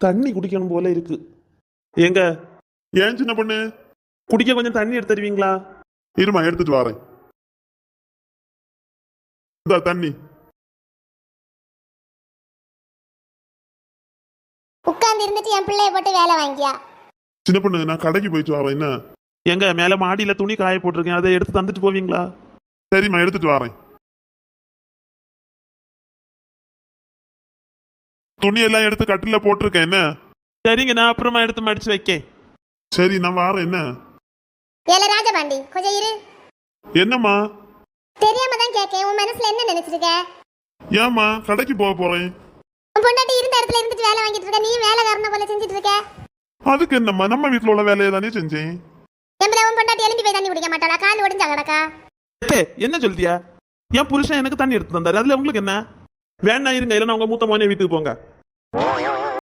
தண்ணி குடிக்கணும் போல இருக்கு. ஏங்க ஏன் சின்ன பொண்ணு? குடிக்க கொஞ்சம் தண்ணி எடுத்து தருவீங்களா? இருமா, எடுத்துட்டு வரேன். இந்த தண்ணி. உட்கார்ந்து இருந்துட்டு என் பிள்ளைய போட்டு வேலை வாங்கியா? சின்ன பொண்ணு, நான் கடைக்கு போயிட்டு வரேன். என்ன? எங்க மேல மாடியில துணி காய போட்டிருக்கேன், அதை எடுத்து தந்துட்டு போவீங்களா? சரிம்மா, எடுத்துட்டு வரேன். துணி எல்லாம் எடுத்து கட்டில போட்டிருக்கேன். என்ன? சரிங்க, நான் அப்புறமா எடுத்து மடிச்சு வைக்கேன். சரி, நான் வரேன். என்ன? ஏல ராஜபாண்டி, கொஞ்சம் இரு. என்னம்மா? தெரியாம தான் கேட்கேன். உன் மனசுல என்ன நினைச்சிருக்க? ஏம்மா, கடைக்கு போக போறேன். உன் பொண்டாட்டி இருந்த இடத்துல இருந்துட்டு வேலை வாங்கிட்டு இருக்க, நீ வேலைக்காரன போல செஞ்சுட்டு இருக்க. அதுக்கு என்னம்மா, நம்ம வீட்டுல உள்ள வேலையை தானே செஞ்சேன். எம்பள உன் பொண்டாட்டி எழும்பி போய் தண்ணி குடிக்க மாட்டாளா? கால் ஒடிஞ்சா கிடக்கா? என்ன சொல்லியா? என் புருஷன் எனக்கு தண்ணி எடுத்து தந்தாரு, அதுல உங்களுக்கு என்ன? வேணா இருங்க, இல்லைன்னா உங்க மூத்த மோனே வீட்டுக்கு போங்க.